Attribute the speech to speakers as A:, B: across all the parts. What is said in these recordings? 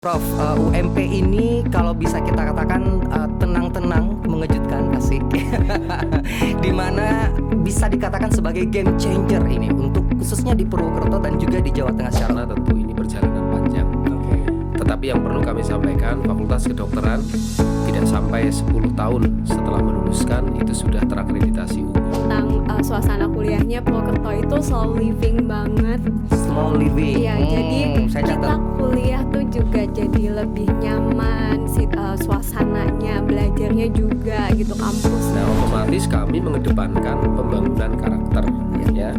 A: Prof, UMP ini kalau bisa kita katakan tenang-tenang, mengejutkan, asik. Dimana bisa dikatakan sebagai game changer ini untuk khususnya di Purwokerto dan juga di Jawa Tengah secara.
B: Karena tentu ini perjalanan panjang. Tetapi yang perlu kami sampaikan, Fakultas Kedokteran tidak sampai 10 tahun setelah meluluskan itu sudah terakreditasi unggul.
C: Tentang suasana kuliahnya Purwokerto itu slow living banget.
A: Slow living.
C: Iya, jadi
A: saya
C: kita
A: catat.
C: kuliah tuh juga jadi lebih nyaman, suasananya, belajarnya juga gitu kampus.
B: Nah, otomatis kami mengedepankan pembangunan karakter, ya.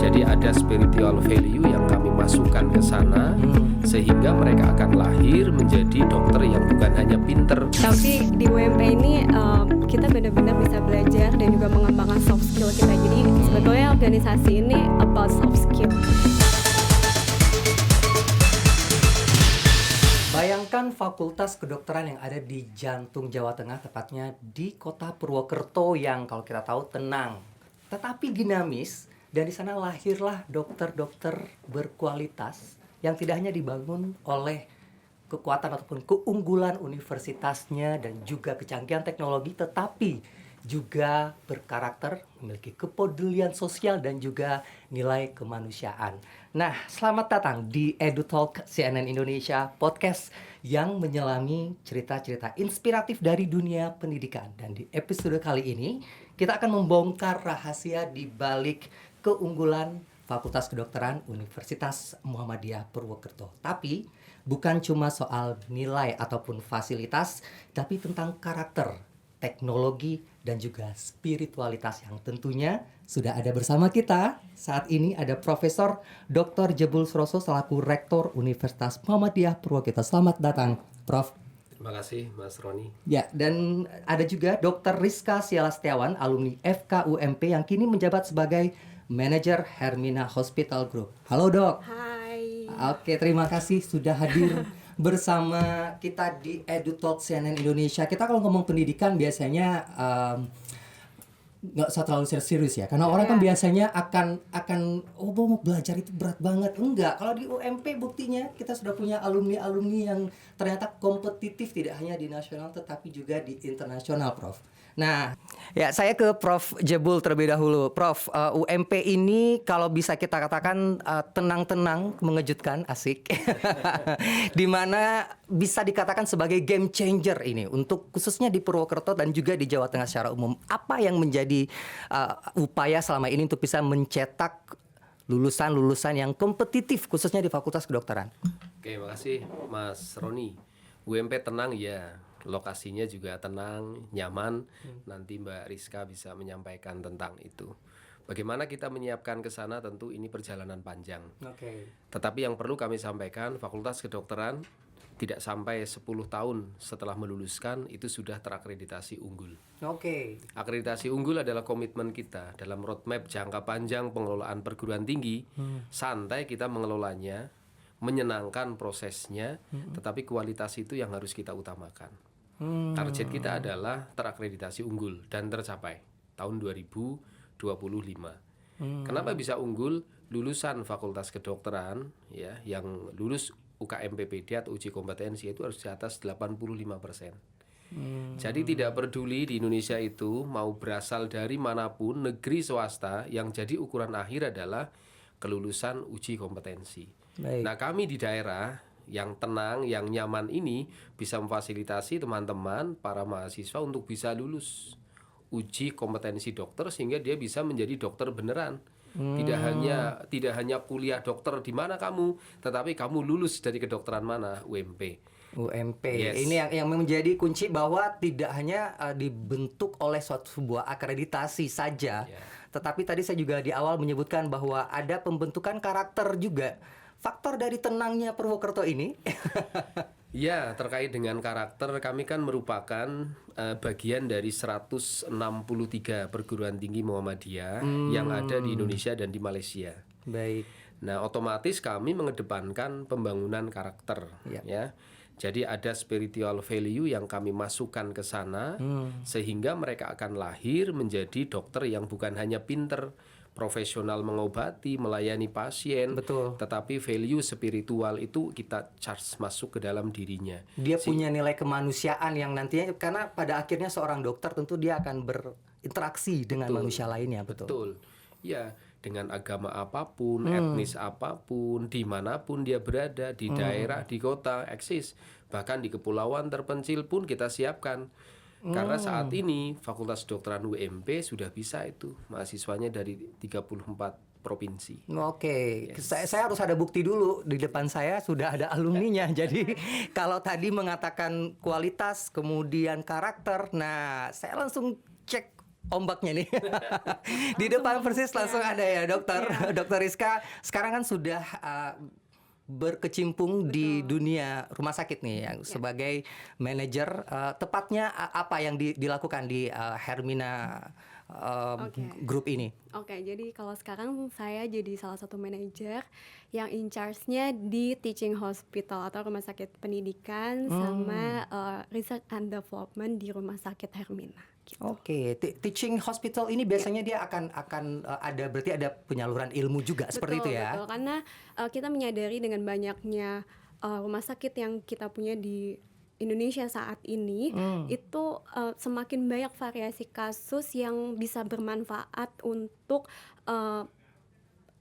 B: Jadi ada spiritual value yang kami masukkan ke sana, sehingga mereka akan lahir menjadi dokter yang bukan hanya pinter.
C: Tapi di UMP ini kita benar-benar bisa belajar dan juga mengembangkan soft skill kita. Jadi sebetulnya organisasi ini about soft skill.
A: Bayangkan Fakultas Kedokteran yang ada di jantung Jawa Tengah, tepatnya di kota Purwokerto yang kalau kita tahu tenang, tetapi dinamis. Dan di sana lahirlah dokter-dokter berkualitas yang tidak hanya dibangun oleh kekuatan ataupun keunggulan universitasnya dan juga kecanggihan teknologi, tetapi juga berkarakter, memiliki kepedulian sosial dan juga nilai kemanusiaan. Nah, selamat datang di EduTalk CNN Indonesia, podcast yang menyelami cerita-cerita inspiratif dari dunia pendidikan. Dan di episode kali ini, kita akan membongkar rahasia di balik keunggulan Fakultas Kedokteran Universitas Muhammadiyah Purwokerto. Tapi bukan cuma soal nilai ataupun fasilitas, tapi tentang karakter, teknologi, dan juga spiritualitas yang tentunya sudah ada bersama kita. Saat ini ada Profesor Dr. Jebul Suroso selaku Rektor Universitas Muhammadiyah Purwokerto. Selamat datang, Prof.
B: Terima kasih, Mas Roni.
A: Ya, dan ada juga Dr. Rizka Sialastiawan, alumni FKUMP yang kini menjabat sebagai Manajer Hermina Hospital Group. Halo, Dok.
C: Hai.
A: Oke, terima kasih sudah hadir bersama kita di EduTalk CNN Indonesia. Kita kalau ngomong pendidikan biasanya nggak usah terlalu serius ya, karena orang kan biasanya akan mau belajar itu berat banget. Enggak, kalau di UMP buktinya kita sudah punya alumni yang ternyata kompetitif tidak hanya di nasional tetapi juga di internasional, Prof. Nah, ya saya ke Prof. Jebul terlebih dahulu. Prof, UMP ini kalau bisa kita katakan tenang-tenang, mengejutkan, asik. Dimana bisa dikatakan sebagai game changer ini untuk khususnya di Purwokerto dan juga di Jawa Tengah secara umum. Apa yang menjadi upaya selama ini untuk bisa mencetak lulusan-lulusan yang kompetitif khususnya di Fakultas Kedokteran?
B: Oke, makasih Mas Roni. UMP tenang ya. Lokasinya juga tenang, nyaman. Nanti Mbak Rizka bisa menyampaikan tentang itu. Bagaimana kita menyiapkan ke sana, tentu ini perjalanan panjang. Tetapi yang perlu kami sampaikan, Fakultas Kedokteran tidak sampai 10 tahun setelah meluluskan itu sudah terakreditasi unggul. Akreditasi unggul adalah komitmen kita dalam roadmap jangka panjang pengelolaan perguruan tinggi. Santai kita mengelolanya, menyenangkan prosesnya, tetapi kualitas itu yang harus kita utamakan. Target kita adalah terakreditasi unggul dan tercapai tahun 2025. Kenapa bisa unggul? Lulusan Fakultas Kedokteran ya, yang lulus UKMPPD atau uji kompetensi itu harus di atas 85%. Jadi tidak peduli di Indonesia itu mau berasal dari manapun, negeri swasta, yang jadi ukuran akhir adalah kelulusan uji kompetensi.
A: Baik.
B: Nah, kami di daerah yang tenang, yang nyaman ini bisa memfasilitasi teman-teman, para mahasiswa untuk bisa lulus uji kompetensi dokter sehingga dia bisa menjadi dokter beneran. Tidak hanya kuliah dokter di mana kamu, tetapi kamu lulus dari kedokteran mana, UMP. Yes.
A: Ini yang menjadi kunci bahwa tidak hanya dibentuk oleh sebuah akreditasi saja, tetapi tadi saya juga di awal menyebutkan bahwa ada pembentukan karakter juga. Faktor dari tenangnya Purwokerto ini.
B: Ya, terkait dengan karakter, kami kan merupakan bagian dari 163 perguruan tinggi Muhammadiyah yang ada di Indonesia dan di Malaysia.
A: Baik.
B: Nah, otomatis kami mengedepankan pembangunan karakter, ya. Jadi ada spiritual value yang kami masukkan ke sana, sehingga mereka akan lahir menjadi dokter yang bukan hanya pinter, profesional mengobati, melayani pasien.
A: Betul.
B: Tetapi value spiritual itu kita charge masuk ke dalam dirinya.
A: Dia punya nilai kemanusiaan yang nantinya, karena pada akhirnya seorang dokter tentu dia akan berinteraksi dengan manusia lainnya, betul.
B: Betul. Ya, dengan agama apapun, etnis apapun, dimanapun dia berada, di daerah, di kota, eksis. Bahkan di kepulauan terpencil pun kita siapkan. Karena saat ini Fakultas Kedokteran UMP sudah bisa itu mahasiswanya dari 34 provinsi.
A: Oke, saya harus ada bukti dulu. Di depan saya sudah ada alumninya. Jadi kalau tadi mengatakan kualitas, kemudian karakter, nah saya langsung cek ombaknya nih. Di depan persis langsung ada ya Dokter Rizka. Sekarang kan sudah berkecimpung di dunia rumah sakit nih yang sebagai manajer. Tepatnya apa yang dilakukan di Hermina Group ini?
C: Oke, jadi kalau sekarang saya jadi salah satu manajer yang in charge-nya di teaching hospital atau rumah sakit pendidikan sama research and development di rumah sakit Hermina. Gitu.
A: Oke, teaching hospital ini biasanya dia akan ada, berarti ada penyaluran ilmu juga seperti itu ya?
C: Betul, karena kita menyadari dengan banyaknya rumah sakit yang kita punya di Indonesia saat ini itu semakin banyak variasi kasus yang bisa bermanfaat untuk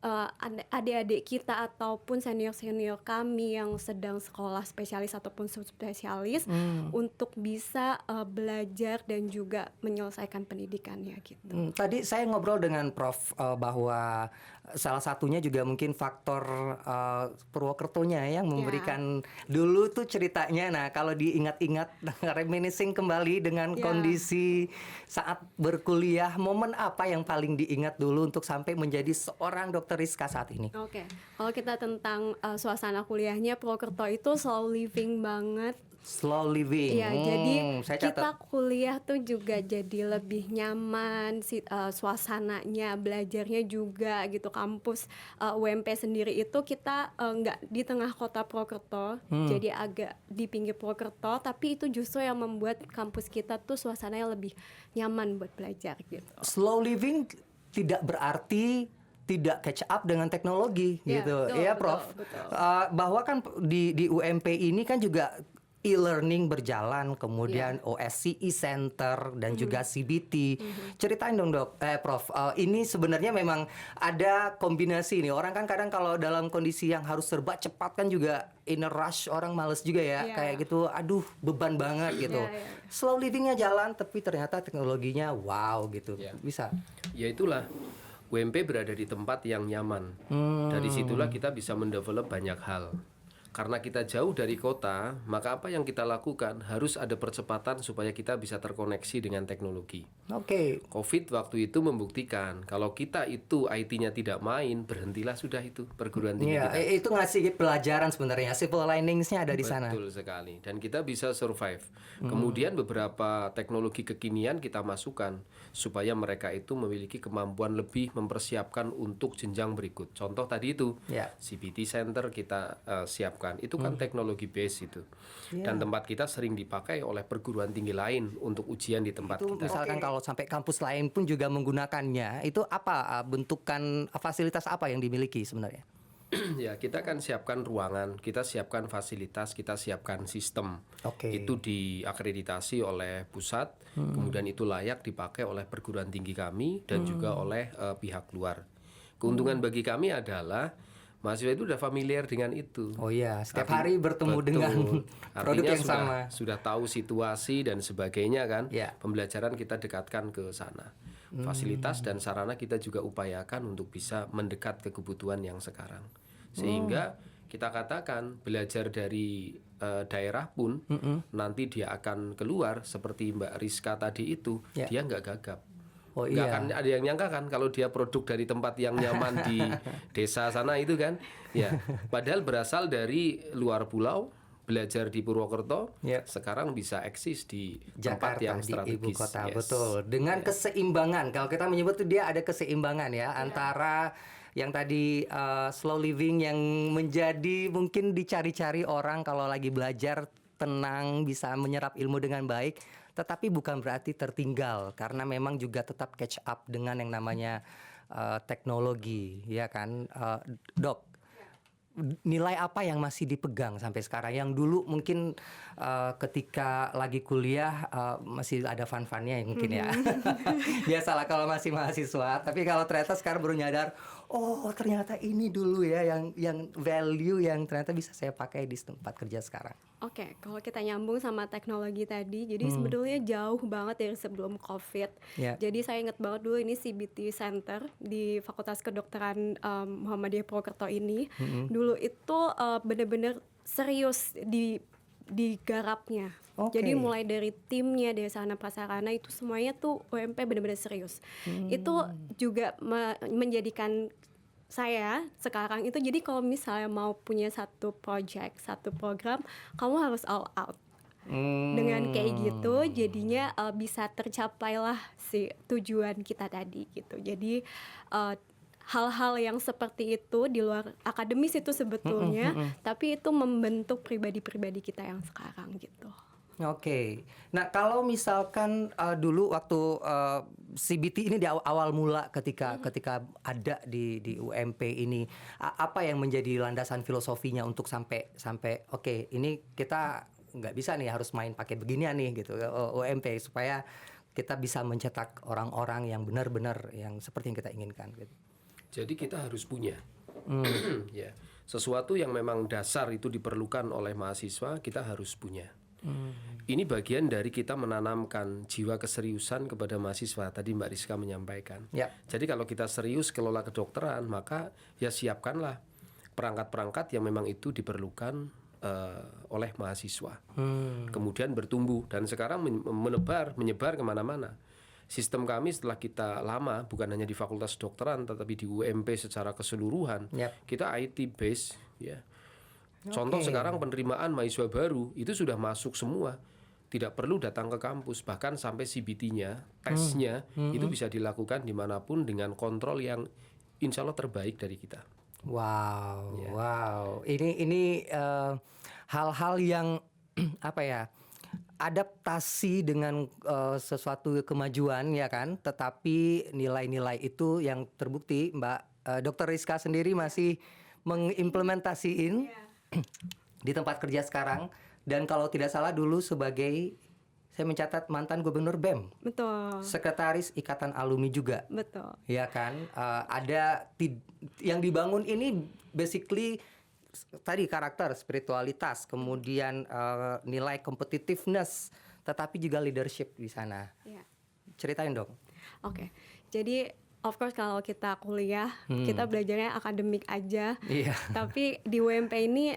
C: adik-adik kita ataupun senior-senior kami yang sedang sekolah spesialis ataupun subspesialis untuk bisa belajar dan juga menyelesaikan pendidikannya gitu.
A: Tadi saya ngobrol dengan Prof bahwa salah satunya juga mungkin faktor Purwokertonya yang memberikan dulu tuh ceritanya. Nah, kalau diingat-ingat reminiscing kembali dengan kondisi saat berkuliah, momen apa yang paling diingat dulu untuk sampai menjadi seorang Dokter Rizka saat ini?
C: Oke, kalau kita tentang suasana kuliahnya, Purwokerto itu slow living banget.
A: Slow living.
C: Iya, jadi
A: saya
C: kita kuliah tuh juga jadi lebih nyaman, suasananya, belajarnya juga gitu. Kampus UMP sendiri itu kita nggak di tengah kota Purwokerto, jadi agak di pinggir Purwokerto, tapi itu justru yang membuat kampus kita tuh suasananya lebih nyaman buat belajar gitu.
A: Slow living tidak berarti tidak catch up dengan teknologi gitu. Iya, Prof.
C: Betul.
A: Bahwa kan di UMP ini kan juga e-learning berjalan, kemudian OSCE Center dan juga CBT. Ceritain dong Prof, ini sebenarnya memang ada kombinasi nih. Orang kan kadang kalau dalam kondisi yang harus serba cepat kan juga inner rush, orang males juga ya, kayak gitu. Aduh, beban banget gitu. Slow livingnya jalan, tapi ternyata teknologinya wow gitu. Bisa.
B: Ya itulah. UMP berada di tempat yang nyaman. Dari situlah kita bisa mendevelop banyak hal. Karena kita jauh dari kota, maka apa yang kita lakukan harus ada percepatan supaya kita bisa terkoneksi dengan teknologi.
A: Oke.
B: COVID waktu itu membuktikan kalau kita itu IT-nya tidak main, berhentilah sudah itu perguruan tinggi kita.
A: Itu ngasih pelajaran sebenarnya, silver linings-nya ada di sana.
B: Betul sekali. Dan kita bisa survive. Kemudian beberapa teknologi kekinian kita masukkan supaya mereka itu memiliki kemampuan lebih mempersiapkan untuk jenjang berikut. Contoh tadi itu, CBT Center kita siapkan. Itu kan teknologi base itu. Dan tempat kita sering dipakai oleh perguruan tinggi lain untuk ujian di tempat
A: itu
B: kita.
A: Misalkan kalau sampai kampus lain pun juga menggunakannya, itu apa bentukan fasilitas apa yang dimiliki sebenarnya?
B: Ya, kita kan siapkan ruangan, kita siapkan fasilitas, kita siapkan sistem. Itu diakreditasi oleh pusat, kemudian itu layak dipakai oleh perguruan tinggi kami dan juga oleh pihak luar. Keuntungan bagi kami adalah mahasiswa itu sudah familiar dengan itu.
A: Oh iya, setiap hari bertemu dengan produk yang sama.
B: Sudah tahu situasi dan sebagainya kan. Pembelajaran kita dekatkan ke sana. Fasilitas dan sarana kita juga upayakan untuk bisa mendekat ke kebutuhan yang sekarang. Sehingga kita katakan belajar dari daerah pun nanti dia akan keluar seperti Mbak Rizka tadi itu, dia nggak gagap. Nggak akan ada yang nyangka kan kalau dia produk dari tempat yang nyaman di desa sana itu kan. Ya, padahal berasal dari luar pulau, belajar di Purwokerto, sekarang bisa eksis di tempat
A: Jakarta,
B: yang strategis.
A: Di ibu kota, betul. Dengan keseimbangan, kalau kita menyebut itu dia ada keseimbangan ya antara yang tadi slow living yang menjadi mungkin dicari-cari orang kalau lagi belajar tenang, bisa menyerap ilmu dengan baik. Tetapi bukan berarti tertinggal, karena memang juga tetap catch up dengan yang namanya teknologi, ya kan, Dok? Nilai apa yang masih dipegang sampai sekarang? Yang dulu mungkin ketika lagi kuliah masih ada fun-funnya mungkin ya. Biasalah kalau masih mahasiswa. Tapi kalau ternyata sekarang baru nyadar, oh ternyata ini dulu ya yang value yang ternyata bisa saya pakai di tempat kerja sekarang.
C: Oke, kalau kita nyambung sama teknologi tadi, jadi sebetulnya jauh banget dari sebelum COVID.
A: Ya.
C: Jadi saya ingat banget dulu ini CBT Center di Fakultas Kedokteran Muhammadiyah Purwokerto ini. Dulu itu benar-benar serius digarapnya.
A: Oke.
C: Jadi mulai dari timnya, dari sarana prasarana itu semuanya tuh UMP benar-benar serius. Itu juga menjadikan saya sekarang itu, jadi kalau misalnya mau punya satu project, satu program, kamu harus all out. Dengan kayak gitu jadinya bisa tercapailah si tujuan kita tadi gitu. Jadi hal-hal yang seperti itu di luar akademis itu sebetulnya, tapi itu membentuk pribadi-pribadi kita yang sekarang gitu.
A: Oke. Nah, kalau misalkan dulu waktu CBT ini di awal mula ketika ada di UMP ini, apa yang menjadi landasan filosofinya untuk sampai oke, ini kita nggak bisa nih harus main pakai beginian nih gitu, UMP, supaya kita bisa mencetak orang-orang yang benar-benar yang seperti yang kita inginkan gitu.
B: Jadi kita harus punya ya, sesuatu yang memang dasar itu diperlukan oleh mahasiswa, kita harus punya. Ini bagian dari kita menanamkan jiwa keseriusan kepada mahasiswa. Tadi Mbak Rizka menyampaikan.
A: Yap.
B: Jadi kalau kita serius kelola kedokteran, maka ya siapkanlah perangkat-perangkat yang memang itu diperlukan oleh mahasiswa. Kemudian bertumbuh dan sekarang menyebar kemana-mana. Sistem kami setelah kita lama bukan hanya di Fakultas Kedokteran tetapi di UMP secara keseluruhan,
A: Yap.
B: kita IT base ya. Contoh
A: Oke.
B: sekarang penerimaan mahasiswa baru itu sudah masuk semua. Tidak perlu datang ke kampus, bahkan sampai CBT-nya, tesnya itu bisa dilakukan dimanapun dengan kontrol yang insya Allah terbaik dari kita.
A: Wow,
B: Ya.
A: wow. Ini hal-hal yang apa ya? Adaptasi dengan sesuatu kemajuan ya kan, tetapi nilai-nilai itu yang terbukti Mbak Dr. Rizka sendiri masih mengimplementasiin di tempat kerja sekarang, dan kalau tidak salah dulu sebagai, saya mencatat, mantan gubernur BEM,
C: Betul.
A: sekretaris Ikatan Alumni juga.
C: Betul.
A: Ya kan, yang dibangun ini basically tadi karakter, spiritualitas, kemudian nilai competitiveness, tetapi juga leadership di sana.
C: Ya.
A: Ceritain dong.
C: Oke. Jadi of course kalau kita kuliah, kita belajarnya akademik aja.
A: Iya.
C: Tapi di UMP ini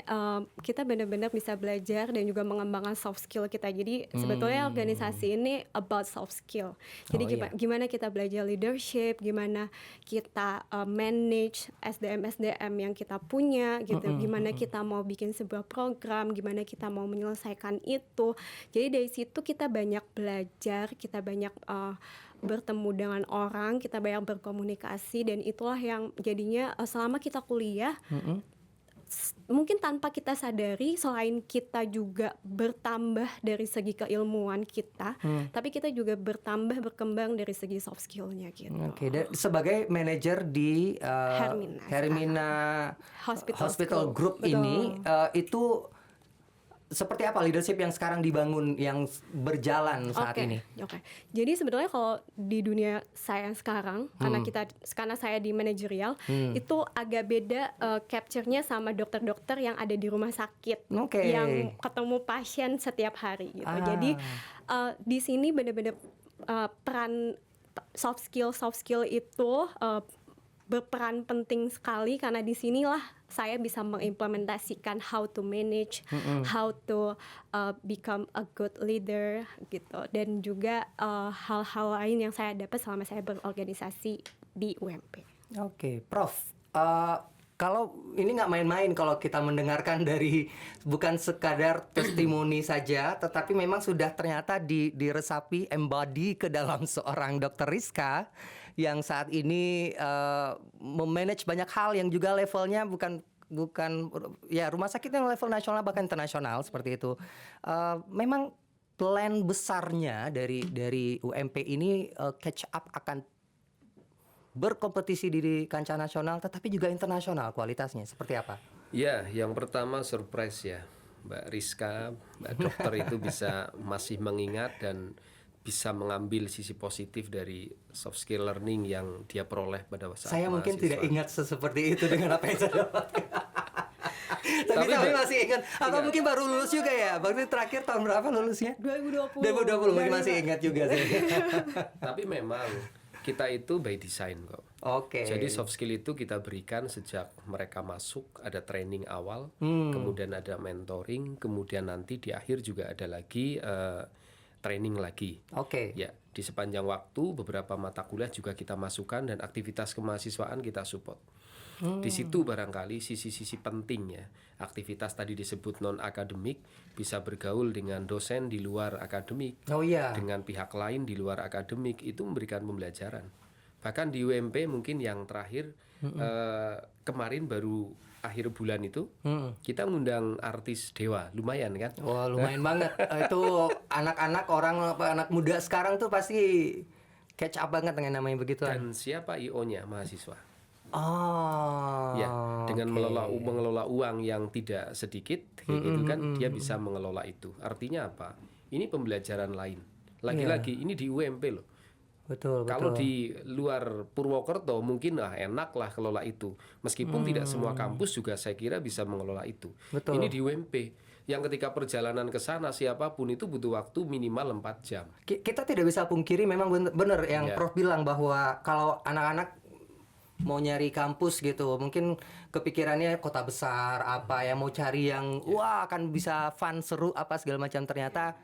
C: kita benar-benar bisa belajar dan juga mengembangkan soft skill kita. Jadi sebetulnya organisasi ini about soft skill. Jadi
A: Oh, iya.
C: gimana kita belajar leadership, gimana kita manage SDM yang kita punya gitu. Gimana kita mau bikin sebuah program, gimana kita mau menyelesaikan itu. Jadi dari situ kita banyak belajar, kita banyak bertemu dengan orang, kita banyak berkomunikasi, dan itulah yang jadinya selama kita kuliah mungkin tanpa kita sadari, selain kita juga bertambah dari segi keilmuan kita, tapi kita juga berkembang dari segi soft skill-nya gitu.
A: Oke, dan sebagai manajer di Hermina
C: Hospital
A: Hospital
C: School.
A: Group
C: Betul.
A: ini, itu seperti apa leadership yang sekarang dibangun, yang berjalan saat ini?
C: Oke. Jadi sebetulnya kalau di dunia saya sekarang, karena saya di manajerial, itu agak beda capture-nya sama dokter-dokter yang ada di rumah sakit,
A: Oke.
C: yang ketemu pasien setiap hari gitu. Jadi di sini benar-benar peran soft skill itu berperan penting sekali, karena di sinilah saya bisa mengimplementasikan how to manage, how to become a good leader gitu, dan juga hal-hal lain yang saya dapat selama saya berorganisasi di UMP.
A: Oke, Prof. Kalau ini nggak main-main kalau kita mendengarkan dari bukan sekadar testimoni saja, tetapi memang sudah ternyata diresapi, embody ke dalam seorang Dr. Rizka yang saat ini memanage banyak hal yang juga levelnya bukan ya rumah sakit yang level nasional bahkan internasional seperti itu. Memang plan besarnya dari UMP ini catch up akan berkompetisi di kancah nasional tetapi juga internasional kualitasnya seperti apa?
B: Ya, yang pertama surprise ya, Mbak Rizka, Mbak Dokter itu bisa masih mengingat dan bisa mengambil sisi positif dari soft skill learning yang dia peroleh pada saat
A: Saya mungkin tidak
B: mahasiswa.
A: ingat seperti itu dengan apa yang saya dapatkan. Tapi masih ingat. Apa mungkin baru lulus juga ya? Baru terakhir tahun berapa lulusnya?
C: 2020.
A: 2020 mungkin masih ingat juga sih.
B: Tapi memang kita itu by design kok.
A: Oke.
B: Jadi soft skill itu kita berikan sejak mereka masuk, ada training awal, kemudian ada mentoring, kemudian nanti di akhir juga ada lagi training lagi.
A: Oke.
B: Ya, di sepanjang waktu beberapa mata kuliah juga kita masukkan dan aktivitas kemahasiswaan kita support. Di situ barangkali sisi-sisi pentingnya aktivitas tadi disebut non akademik bisa bergaul dengan dosen di luar akademik,
A: Oh iya.
B: dengan pihak lain di luar akademik, itu memberikan pembelajaran. Bahkan di UMP mungkin yang terakhir kemarin baru akhir bulan itu kita ngundang artis Dewa, lumayan kan?
A: Wah, lumayan banget. Itu anak-anak anak muda sekarang tuh pasti catch up banget dengan namanya begituan.
B: Dan siapa IO-nya? Mahasiswa.
A: Oh.
B: Ya, dengan
A: oke.
B: mengelola uang yang tidak sedikit, kayak gitu kan, dia bisa mengelola itu. Artinya apa? Ini pembelajaran lain. Lagi-lagi ini di UMP loh.
A: Betul,
B: Kalau
A: betul.
B: di luar Purwokerto mungkin enak lah kelola itu. Meskipun tidak semua kampus juga saya kira bisa mengelola itu.
A: Betul.
B: Ini di UMP yang ketika perjalanan ke sana siapapun itu butuh waktu minimal 4 jam.
A: Kita tidak bisa pungkiri memang benar yang
B: Ya.
A: Prof bilang bahwa kalau anak-anak mau nyari kampus gitu, mungkin kepikirannya kota besar apa ya, mau cari yang wah akan bisa fun seru apa segala macam, ternyata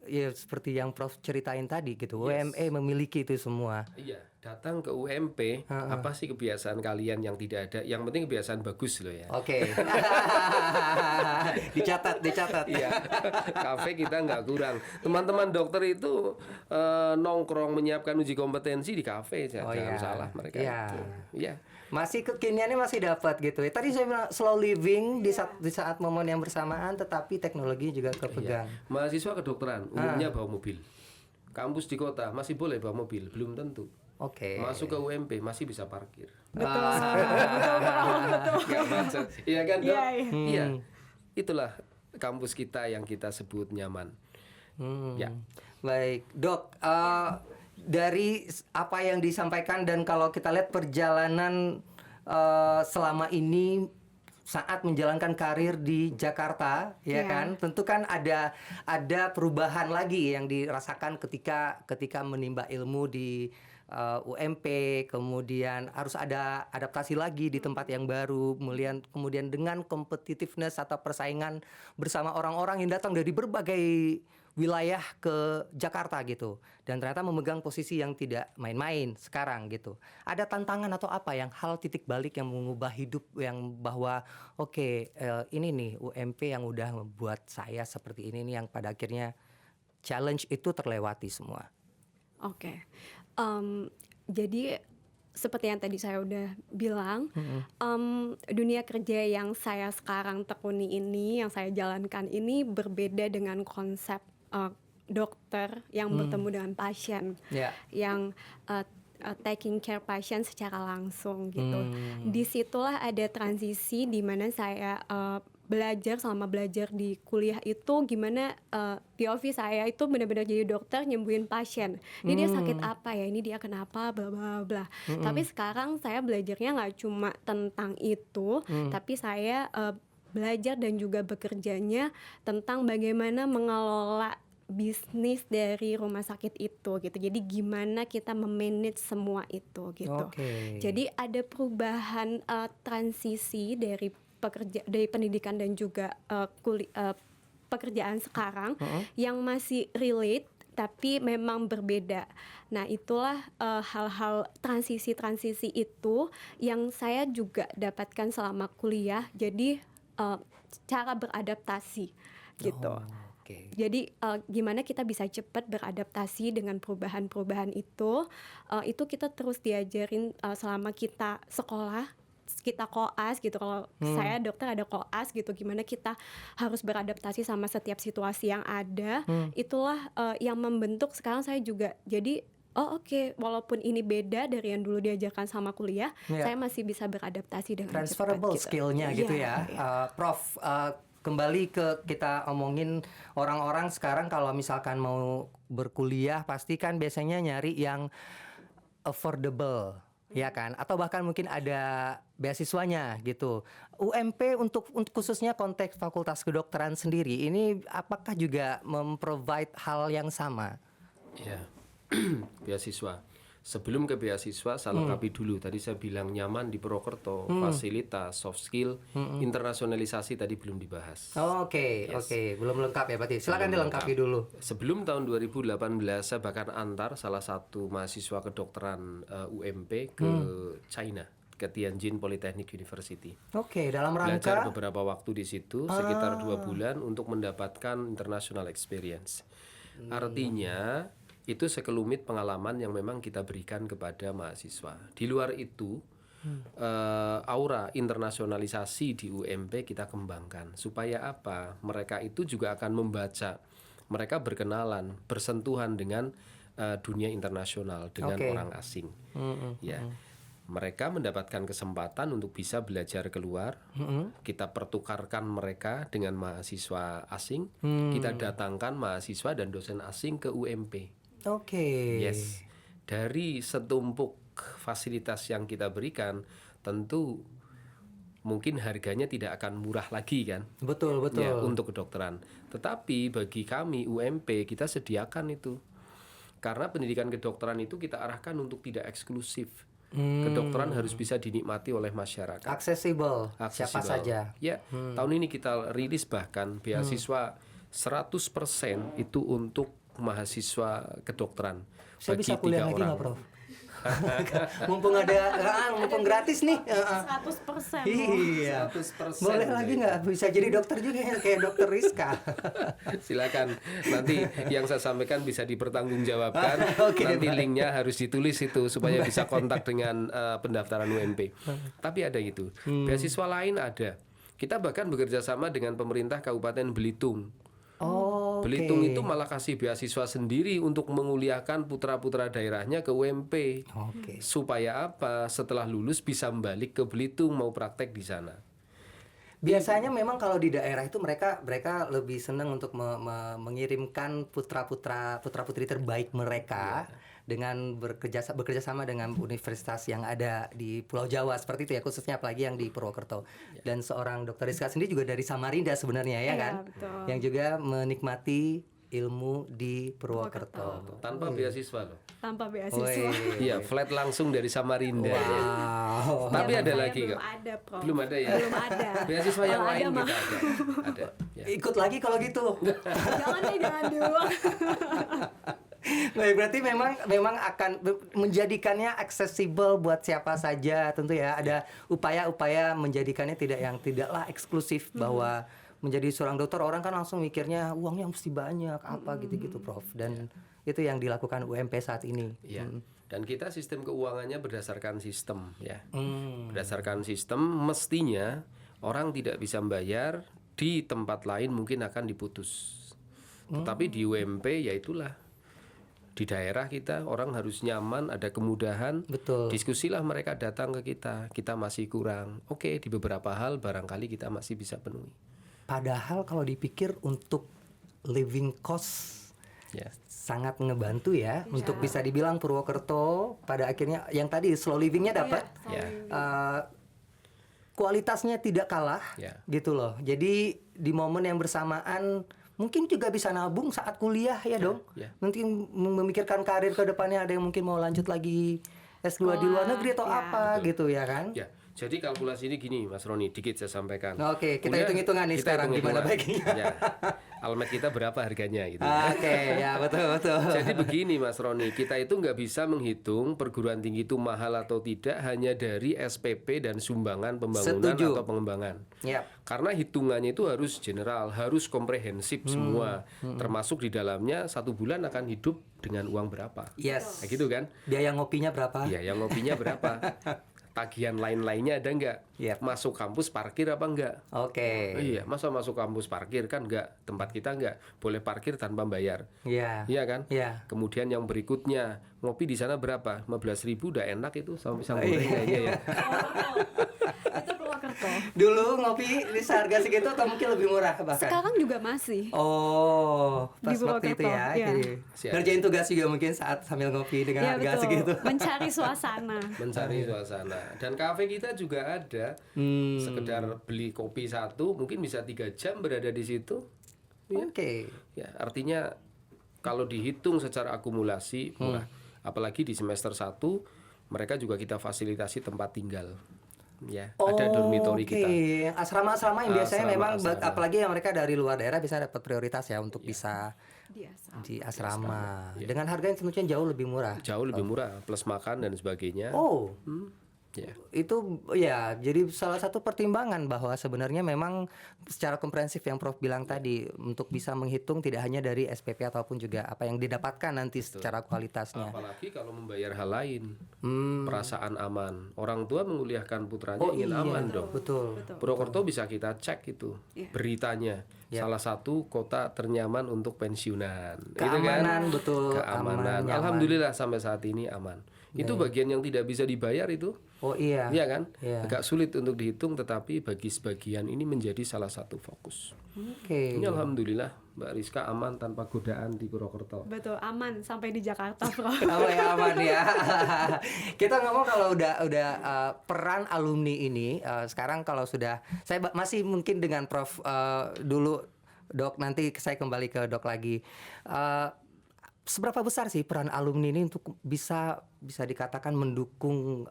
A: ya seperti yang Prof ceritain tadi gitu. UME memiliki itu semua.
B: Iya, datang ke UMP, apa sih kebiasaan kalian yang tidak ada? Yang penting kebiasaan bagus loh ya.
A: Oke. dicatat.
B: Iya, kafe kita nggak kurang. Teman-teman dokter itu nongkrong menyiapkan uji kompetensi di kafe, jangan
A: iya.
B: salah mereka
A: Iya.
B: itu. Iya.
A: Masih kekiniannya masih dapat gitu ya. Tadi saya bilang slow living di saat momen yang bersamaan, tetapi teknologi juga kepegang.
B: Mahasiswa kedokteran umumnya bawa mobil. Kampus di kota masih boleh bawa mobil, belum tentu.
A: Oke.
B: Masuk ke UMP masih bisa parkir.
C: Betul. Betul.
B: Nggak macet. Iya kan, Dok?
C: Iya, iya.
B: Iya. Itulah kampus kita yang kita sebut nyaman. Ya.
A: Baik, Dok. Dari apa yang disampaikan dan kalau kita lihat perjalanan selama ini saat menjalankan karir di Jakarta, ya
C: Iya.
A: kan, tentu kan ada perubahan lagi yang dirasakan ketika menimba ilmu di UMP, kemudian harus ada adaptasi lagi di tempat yang baru, kemudian dengan competitiveness atau persaingan bersama orang-orang yang datang dari berbagai wilayah ke Jakarta gitu, dan ternyata memegang posisi yang tidak main-main sekarang gitu. Ada tantangan atau apa yang hal titik balik yang mengubah hidup yang bahwa oke, ini nih UMP yang udah membuat saya seperti ini nih, yang pada akhirnya challenge itu terlewati semua.
C: Oke. Jadi seperti yang tadi saya udah bilang, dunia kerja yang saya sekarang tekuni ini, yang saya jalankan ini berbeda dengan konsep dokter yang bertemu dengan pasien,
A: Ya.
C: yang taking care pasien secara langsung gitu. Disitulah ada transisi di mana saya selama belajar di kuliah itu gimana POV saya itu benar-benar jadi dokter nyembuhin pasien. Ini dia sakit apa ya? Ini dia kenapa? Bla bla bla. Tapi sekarang saya belajarnya nggak cuma tentang itu, tapi saya belajar dan juga bekerjanya tentang bagaimana mengelola bisnis dari rumah sakit itu gitu. Jadi gimana kita memanage semua itu gitu.
A: Oke.
C: Jadi ada perubahan transisi dari pendidikan dan juga pekerjaan sekarang yang masih relate tapi memang berbeda. Nah, itulah hal-hal transisi itu yang saya juga dapatkan selama kuliah. Jadi cara beradaptasi gitu.
A: Oke.
C: Jadi gimana kita bisa cepat beradaptasi dengan perubahan-perubahan itu kita terus diajarin selama kita sekolah, kita koas gitu. Kalau saya dokter ada koas gitu, gimana kita harus beradaptasi sama setiap situasi yang ada. Itulah yang membentuk sekarang saya juga jadi oh oke, walaupun ini beda dari yang dulu diajarkan sama kuliah,
A: Iya.
C: saya masih bisa beradaptasi dengan cepat
A: Transferable
C: gitu.
A: skill-nya gitu
C: Iya,
A: ya.
C: iya.
A: Prof, kembali ke kita omongin orang-orang sekarang kalau misalkan mau berkuliah pasti kan biasanya nyari yang affordable, ya kan? Atau bahkan mungkin ada beasiswanya gitu. UMP untuk khususnya konteks Fakultas Kedokteran sendiri ini apakah juga memprovide hal yang sama?
B: Ya, beasiswa. Sebelum ke beasiswa, saya lengkapi dulu. Tadi saya bilang nyaman di Purwokerto, fasilitas, soft skill, internasionalisasi tadi belum dibahas.
A: Oke, belum lengkap ya berarti. Silakan dilengkapi dulu.
B: Sebelum tahun 2018, saya bahkan antar salah satu mahasiswa kedokteran UMP ke China, ke Tianjin Polytechnic University.
A: Oke, dalam
B: Belajar
A: rangka
B: beberapa waktu di situ, sekitar 2 bulan untuk mendapatkan international experience. Artinya itu sekelumit pengalaman yang memang kita berikan kepada mahasiswa. Di luar itu, aura internasionalisasi di UMP kita kembangkan. Supaya apa? Mereka itu juga akan membaca, mereka berkenalan, bersentuhan dengan dunia internasional, dengan orang asing. Ya, mereka mendapatkan kesempatan untuk bisa belajar keluar. Kita pertukarkan mereka dengan mahasiswa asing. Kita datangkan mahasiswa dan dosen asing ke UMP.
A: Oke.
B: Yes, dari setumpuk fasilitas yang kita berikan, tentu mungkin harganya tidak akan murah lagi kan?
A: Betul.
B: Ya, untuk kedokteran. Tetapi bagi kami UMP kita sediakan itu, karena pendidikan kedokteran itu kita arahkan untuk tidak eksklusif. Kedokteran harus bisa dinikmati oleh masyarakat.
A: Aksesibel, siapa
B: Aksesibel.
A: saja.
B: Ya, tahun ini kita rilis bahkan beasiswa 100% itu untuk mahasiswa kedokteran.
A: Saya
B: bagi
A: bisa kuliah
B: 3
A: lagi
B: orang.
A: nggak, Prof? mumpung gratis nih.
C: 100%.
A: Iya.
B: 100%.
A: Boleh lagi nggak? Bisa jadi dokter juga ya, kayak dokter Rizka.
B: Silakan, nanti yang saya sampaikan bisa dipertanggungjawabkan.
A: Oke,
B: Nanti
A: baik.
B: linknya harus ditulis itu supaya bisa kontak dengan pendaftaran UMP. Tapi ada itu. Beasiswa lain ada. Kita bahkan bekerja sama dengan pemerintah Kabupaten Belitung.
A: Oh,
B: Belitung itu malah kasih beasiswa sendiri untuk menguliahkan putra-putra daerahnya ke UMP.
A: Oke.
B: Supaya apa? Setelah lulus bisa balik ke Belitung mau praktek di sana.
A: Biasanya memang kalau di daerah itu mereka lebih senang untuk mengirimkan putra-putri terbaik mereka dengan bekerja sama dengan universitas yang ada di Pulau Jawa seperti itu ya, khususnya apalagi yang di Purwokerto. Dan seorang dokter Rizka sendiri juga dari Samarinda sebenarnya ya
C: Iya,
A: kan,
C: betul.
A: yang juga menikmati ilmu di Purwokerto.
B: Tanpa beasiswa loh.
C: Tanpa beasiswa.
B: Iya, flat langsung dari Samarinda.
A: Wow.
B: Tapi
C: Zaman
B: ada
C: saya
B: lagi
C: belum
B: kok.
C: ada, Prof.
B: Belum ada ya?
C: Belum ada.
B: Beasiswa yang
C: Kalau
B: lain
C: ada,
B: kita ada. Ya.
A: Ikut lagi kalau gitu.
C: Jangan deh, jangan dulu.
A: Baik, berarti memang akan menjadikannya aksesibel buat siapa saja tentu ya. Ada upaya-upaya menjadikannya tidaklah eksklusif bahwa menjadi seorang dokter orang kan langsung mikirnya uangnya mesti banyak apa gitu-gitu, Prof. Dan itu yang dilakukan UMP saat ini.
B: Iya. Dan kita sistem keuangannya berdasarkan sistem ya.
A: Hmm.
B: Berdasarkan sistem mestinya orang tidak bisa membayar di tempat lain mungkin akan diputus. Tetapi di UMP ya itulah. Di daerah kita orang harus nyaman, ada kemudahan.
A: Betul.
B: Diskusilah mereka datang ke kita masih kurang. Oke, di beberapa hal barangkali kita masih bisa penuhi.
A: Padahal kalau dipikir untuk living cost
B: Ya.
A: sangat ngebantu ya untuk bisa dibilang Purwokerto pada akhirnya yang tadi slow livingnya dapat.
B: Ya.
A: Kualitasnya tidak kalah
B: Ya.
A: gitu loh. Jadi di momen yang bersamaan mungkin juga bisa nabung saat kuliah ya dong.
B: ya.
A: Nanti memikirkan karir ke depannya, ada yang mungkin mau lanjut lagi S2 di luar negeri atau
C: ya.
A: apa gitu ya kan.
B: Ya, jadi kalkulasi ini gini Mas Roni, dikit saya sampaikan.
A: Oke, kita
B: Kuliah,
A: hitung-hitungan nih
B: kita
A: sekarang gimana
B: hitung-hitungan.
A: baiknya.
B: Ya. Almet kita berapa harganya gitu.
A: Oke, ya betul.
B: Jadi begini Mas Roni, kita itu nggak bisa menghitung perguruan tinggi itu mahal atau tidak hanya dari SPP dan sumbangan pembangunan
A: Setuju.
B: atau pengembangan.
A: Yap.
B: Karena hitungannya itu harus general, harus komprehensif semua, termasuk di dalamnya 1 bulan akan hidup dengan uang berapa.
A: Yes.
B: Kayak gitu kan?
A: Biaya ngopinya berapa?
B: Ya, yang ngopinya berapa? tagihan lain-lainnya ada nggak?
A: Yep.
B: Masuk kampus parkir apa enggak?
A: Oke.
B: Iya, masa masuk kampus parkir kan enggak? Tempat kita enggak boleh parkir tanpa bayar.
A: Iya.
B: Iya kan?
A: Iya.
B: Kemudian yang berikutnya, ngopi di sana berapa? 15.000 udah enak itu sama pisang goreng kayaknya ya.
C: Itu Purwokerto.
A: Dulu ngopi di harga segitu atau mungkin lebih murah bahkan?
C: Sekarang juga masih.
A: Oh, pas
C: Di
A: waktu itu
C: Purwokerto,
A: ya.
C: iya.
A: Jadi,
B: Siap.
A: ngerjain tugas juga mungkin saat sambil ngopi dengan
C: Iya
A: harga
C: betul.
A: segitu.
C: Mencari suasana.
B: Mencari suasana. Dan kafe kita juga ada. Sekedar beli kopi satu mungkin bisa 3 jam berada di situ. Ya.
A: Oke.
B: Ya, artinya kalau dihitung secara akumulasi murah. Apalagi di semester 1 mereka juga kita fasilitasi tempat tinggal. Ya, ada dormitory kita.
A: Asrama-asrama yang biasanya memang
B: Asrama-asrama.
A: apalagi yang mereka dari luar daerah bisa dapat prioritas ya untuk bisa
C: Biasa.
A: di asrama. Dengan harga yang tentunya jauh lebih murah.
B: Jauh lebih murah plus makan dan sebagainya.
A: Oh,
B: Ya.
A: itu ya jadi salah satu pertimbangan bahwa sebenarnya memang secara komprehensif yang Prof bilang tadi untuk bisa menghitung tidak hanya dari SPP ataupun juga apa yang didapatkan nanti secara kualitasnya.
B: Apalagi kalau membayar hal lain. Perasaan aman. Orang tua menguliahkan putranya
A: Oh
B: ingin
A: iya,
B: aman dong.
A: betul.
B: Purwokerto bisa kita cek itu beritanya. Salah satu kota ternyaman untuk pensiunan.
A: Keamanan,
B: Gitu kan?
A: betul,
B: Keamanan.
A: aman, nyaman.
B: Alhamdulillah sampai saat ini aman. Itu bagian yang tidak bisa dibayar itu.
A: Oh iya.
B: Iya kan?
A: Iya.
B: Agak sulit untuk dihitung tetapi bagi sebagian ini menjadi salah satu fokus.
A: Oke.
B: Ini alhamdulillah Mbak Rizka aman tanpa godaan di Purwokerto.
C: Betul, aman sampai di Jakarta, Prof.
A: Oh ya aman ya. Kita ngomong kalau udah peran alumni ini sekarang kalau sudah saya masih mungkin dengan Prof dulu Dok, nanti saya kembali ke Dok lagi. Seberapa besar sih peran alumni ini untuk bisa dikatakan mendukung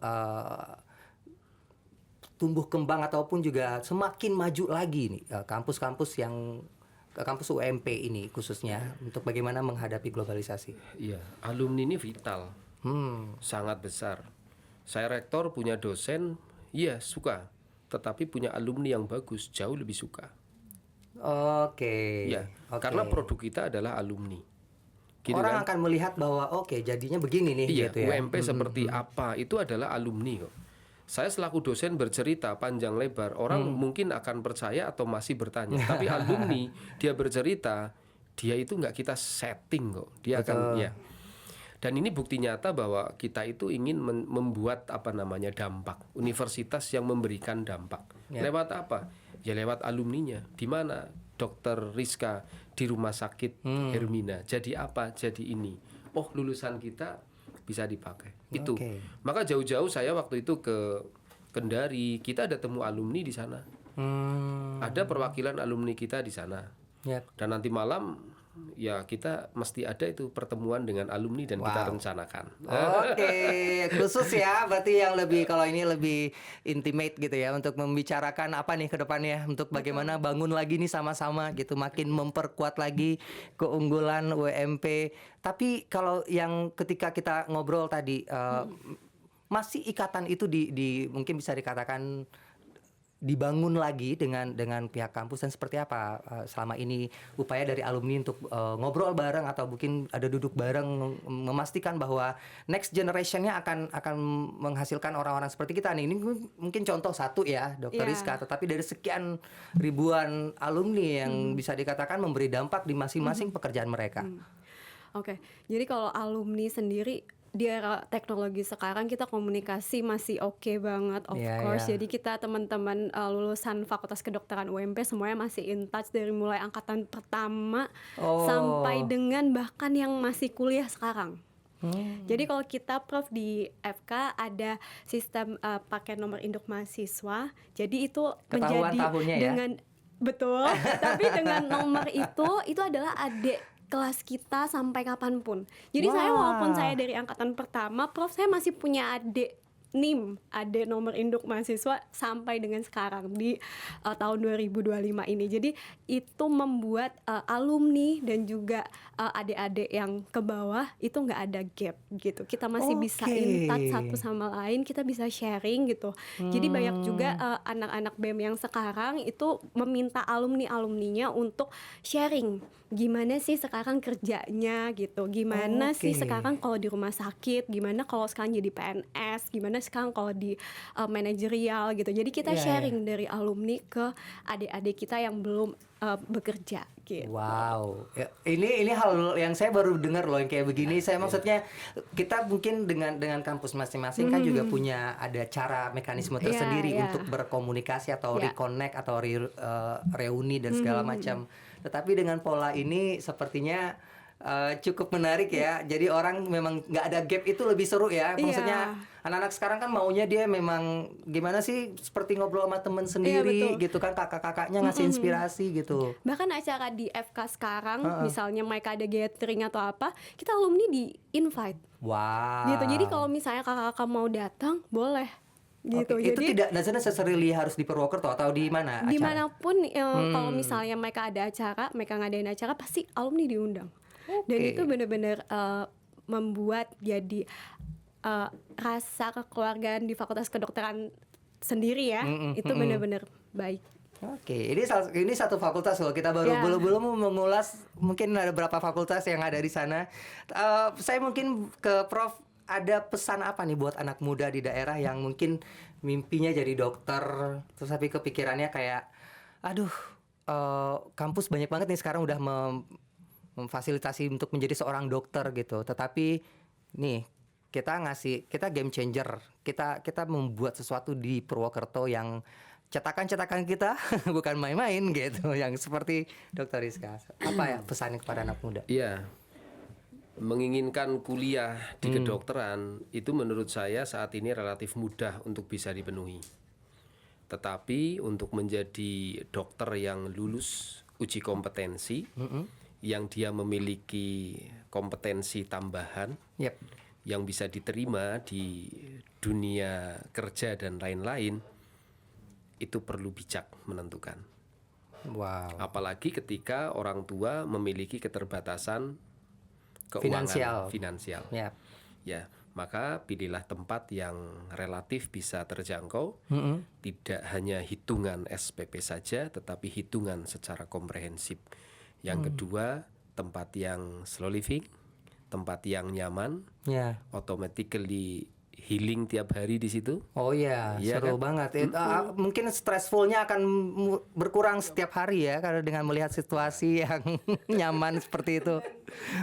A: tumbuh kembang ataupun juga semakin maju lagi nih kampus-kampus yang kampus UMP ini khususnya untuk bagaimana menghadapi globalisasi.
B: Iya, alumni ini vital. Sangat besar. Saya rektor punya dosen, iya suka. Tetapi punya alumni yang bagus, jauh lebih suka.
A: Oke.
B: Ya, karena produk kita adalah alumni. Gitu
A: Orang
B: kan?
A: akan melihat bahwa oke jadinya begini nih
B: Iya,
A: gitu ya.
B: UMP seperti apa itu adalah alumni kok. Saya selaku dosen bercerita panjang lebar, orang mungkin akan percaya atau masih bertanya. Tapi alumni dia bercerita, dia itu nggak kita setting kok. Dia akan ya. Dan ini bukti nyata bahwa kita itu ingin membuat apa namanya dampak. Universitas yang memberikan dampak. Lewat apa? Ya lewat alumninya. Di mana Dokter Rizka di rumah sakit Hermina. Jadi apa? Jadi ini. Oh, lulusan kita bisa dipakai. Itu. Maka jauh-jauh saya waktu itu ke Kendari, kita ada temu alumni di sana. Ada perwakilan alumni kita di sana.
A: Yep.
B: Dan nanti malam ya kita mesti ada itu pertemuan dengan alumni dan kita rencanakan.
A: Oke, khusus ya, berarti yang lebih kalau ini lebih intimate gitu ya untuk membicarakan apa nih ke depannya untuk bagaimana bangun lagi nih sama-sama gitu, makin memperkuat lagi keunggulan UMP. Tapi kalau yang ketika kita ngobrol tadi masih ikatan itu di mungkin bisa dikatakan dibangun lagi dengan pihak kampus dan seperti apa selama ini upaya dari alumni untuk ngobrol bareng atau mungkin ada duduk bareng memastikan bahwa next generation-nya akan menghasilkan orang-orang seperti kita nih. Ini mungkin contoh satu ya, Dokter Rizka, tetapi dari sekian ribuan alumni yang bisa dikatakan memberi dampak di masing-masing pekerjaan mereka.
C: Oke, jadi kalau alumni sendiri di era teknologi sekarang kita komunikasi masih oke banget, of course. Jadi kita teman-teman lulusan Fakultas Kedokteran UMP semuanya masih in touch dari mulai angkatan pertama sampai dengan bahkan yang masih kuliah sekarang. Jadi kalau kita Prof di FK ada sistem pakai nomor induk mahasiswa. Jadi itu
A: Ketahuan
C: menjadi
A: tahunnya
C: dengan betul, tapi dengan nomor itu adalah adik kelas kita sampai kapanpun. Jadi saya walaupun saya dari angkatan pertama, Prof, saya masih punya adik NIM, adik nomor induk mahasiswa sampai dengan sekarang di tahun 2025 ini. Jadi itu membuat alumni dan juga adik-adik yang ke bawah itu nggak ada gap gitu. Kita masih bisa in touch satu sama lain, kita bisa sharing gitu. Jadi banyak juga anak-anak BEM yang sekarang itu meminta alumni-alumninya untuk sharing. Gimana sih sekarang kerjanya gitu, gimana sih sekarang kalau di rumah sakit, gimana kalau sekarang jadi PNS, gimana sekarang kalau di manajerial gitu. Jadi kita
A: Iya, iya.
C: sharing dari alumni ke adik-adik kita yang belum bekerja gitu.
A: Wow, ya, ini hal yang saya baru dengar loh yang kayak begini. Saya maksudnya kita mungkin dengan kampus masing-masing kan juga punya ada cara mekanisme tersendiri
C: Iya.
A: untuk berkomunikasi atau
C: Iya.
A: reconnect atau reuni dan segala macam. Tetapi dengan pola ini sepertinya cukup menarik ya. Jadi orang memang nggak ada gap itu lebih seru ya. Maksudnya anak-anak sekarang kan maunya dia memang gimana sih seperti ngobrol sama temen sendiri
C: betul.
A: gitu kan, kakak-kakaknya ngasih inspirasi gitu.
C: Bahkan acara di FK sekarang, misalnya mereka ada gathering atau apa, kita alumni di invite
A: Wow.
C: gitu. Jadi kalau misalnya kakak-kakak mau datang, boleh gitu.
A: Oke, itu
C: Jadi
A: tidak dasarnya necessarily harus di Purwokerto atau di mana acara?
C: dimanapun kalau misalnya mereka ada acara, mereka ngadain acara, pasti alumni diundang. Dan
A: Oke.
C: itu benar-benar membuat jadi rasa kekeluargaan di Fakultas Kedokteran sendiri ya, itu benar-benar baik.
A: Oke, ini satu fakultas loh. Kita baru
C: Ya.
A: belum mengulas mungkin ada berapa fakultas yang ada di sana. Saya mungkin ke Prof, ada pesan apa nih buat anak muda di daerah yang mungkin mimpinya jadi dokter, terus tapi kepikirannya kayak, aduh, kampus banyak banget nih sekarang udah memfasilitasi untuk menjadi seorang dokter gitu. Tetapi nih kita game changer. Kita membuat sesuatu di Purwokerto yang cetakan-cetakan kita bukan main-main gitu. Yang seperti Dr. Rizka. Apa ya pesannya kepada anak muda?
B: Iya, menginginkan kuliah di kedokteran itu menurut saya saat ini relatif mudah untuk bisa dipenuhi. Tetapi untuk menjadi dokter yang lulus uji kompetensi, yang dia memiliki kompetensi tambahan,
A: Yep.
B: yang bisa diterima di dunia kerja dan lain-lain, itu perlu bijak menentukan.
A: Wow.
B: Apalagi ketika orang tua memiliki keterbatasan keuangan finansial.
A: Yep.
B: Ya, maka pilihlah tempat yang relatif bisa terjangkau, tidak hanya hitungan SPP saja, tetapi hitungan secara komprehensif. Yang kedua, tempat yang slow living, tempat yang nyaman,
A: Ya.
B: automatically healing tiap hari di situ.
A: Oh iya,
B: Iya
A: seru
B: kan?
A: banget. Mungkin stressfulnya akan berkurang setiap hari ya, karena dengan melihat situasi yang nyaman seperti itu,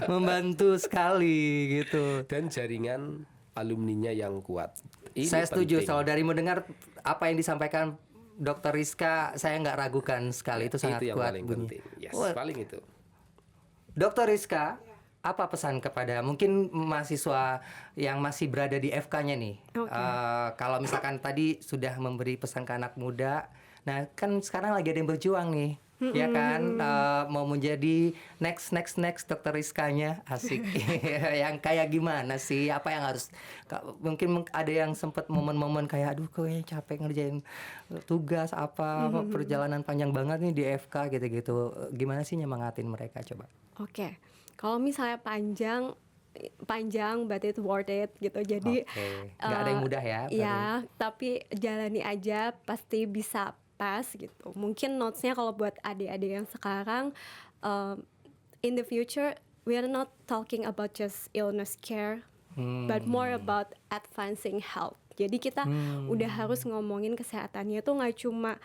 A: membantu sekali gitu.
B: Dan jaringan alumninya yang kuat. Ini
A: Saya setuju.
B: penting.
A: Kalau dari mendengar apa yang disampaikan Dr. Rizka, saya nggak ragukan sekali itu sangat
B: itu yang
A: kuat
B: paling
A: bunyi.
B: penting. Yes,
A: Wah,
B: paling itu.
A: Dr. Rizka, apa pesan kepada mungkin mahasiswa yang masih berada di FK-nya nih?
C: Oke.
A: Kalau misalkan tadi sudah memberi pesan ke anak muda, nah kan sekarang lagi ada yang berjuang nih, ya kan? Mau menjadi next Dr. Rizkanya, asik. Yang kayak gimana sih? Apa yang harus? Mungkin ada yang sempat momen-momen kayak, aduh kayaknya capek ngerjain tugas apa, perjalanan panjang banget nih di FK gitu-gitu. Gimana sih nyemangatin mereka coba?
C: Oke, kalau misalnya panjang but it's worth it gitu. Jadi
A: Oke, nggak ada yang mudah ya, baru.
C: ya, tapi jalani aja pasti bisa pas gitu. Mungkin notesnya kalau buat adik-adik yang sekarang, in the future we are not talking about just illness care, but more about advancing health. Jadi kita udah harus ngomongin kesehatannya tuh nggak cuma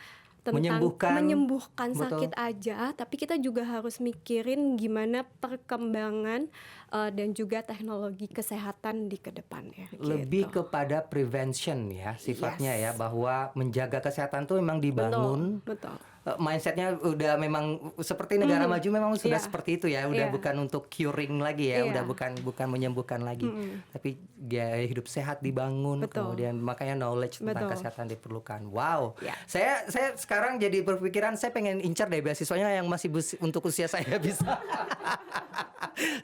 C: tentang menyembuhkan
A: betul.
C: sakit aja, tapi kita juga harus mikirin gimana perkembangan dan juga teknologi kesehatan di kedepannya.
A: Lebih
C: gitu.
A: kepada prevention ya sifatnya
C: Yes.
A: ya, bahwa menjaga kesehatan tuh memang dibangun.
C: Betul.
A: Mindsetnya udah memang seperti negara maju, memang sudah
C: Iya.
A: seperti itu ya, udah
C: Iya.
A: bukan untuk curing lagi ya,
C: Iya.
A: udah bukan menyembuhkan lagi, tapi gaya hidup sehat dibangun.
C: Betul.
A: Kemudian makanya knowledge tentang
C: Betul.
A: kesehatan diperlukan. Wow,
C: Ya.
A: saya sekarang jadi berpikiran saya pengen incar deh beasiswanya yang masih untuk usia saya bisa.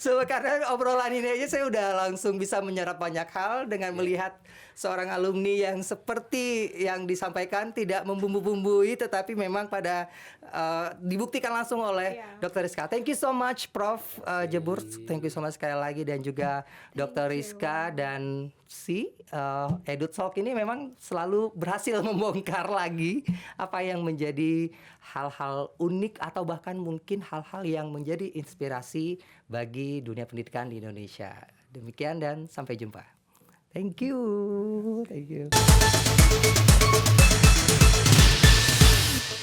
A: So, karena obrolan ini aja saya udah langsung bisa menyerap banyak hal dengan melihat seorang alumni yang seperti yang disampaikan tidak membumbu-bumbui, tetapi memang pada dibuktikan langsung oleh Dr. Rizka. Thank you so much Prof. Jebur, thank you so much sekali lagi, dan juga Dr. Rizka dan Edut Talk ini memang selalu berhasil membongkar lagi apa yang menjadi hal-hal unik atau bahkan mungkin hal-hal yang menjadi inspirasi bagi dunia pendidikan di Indonesia. Demikian dan sampai jumpa. Thank you.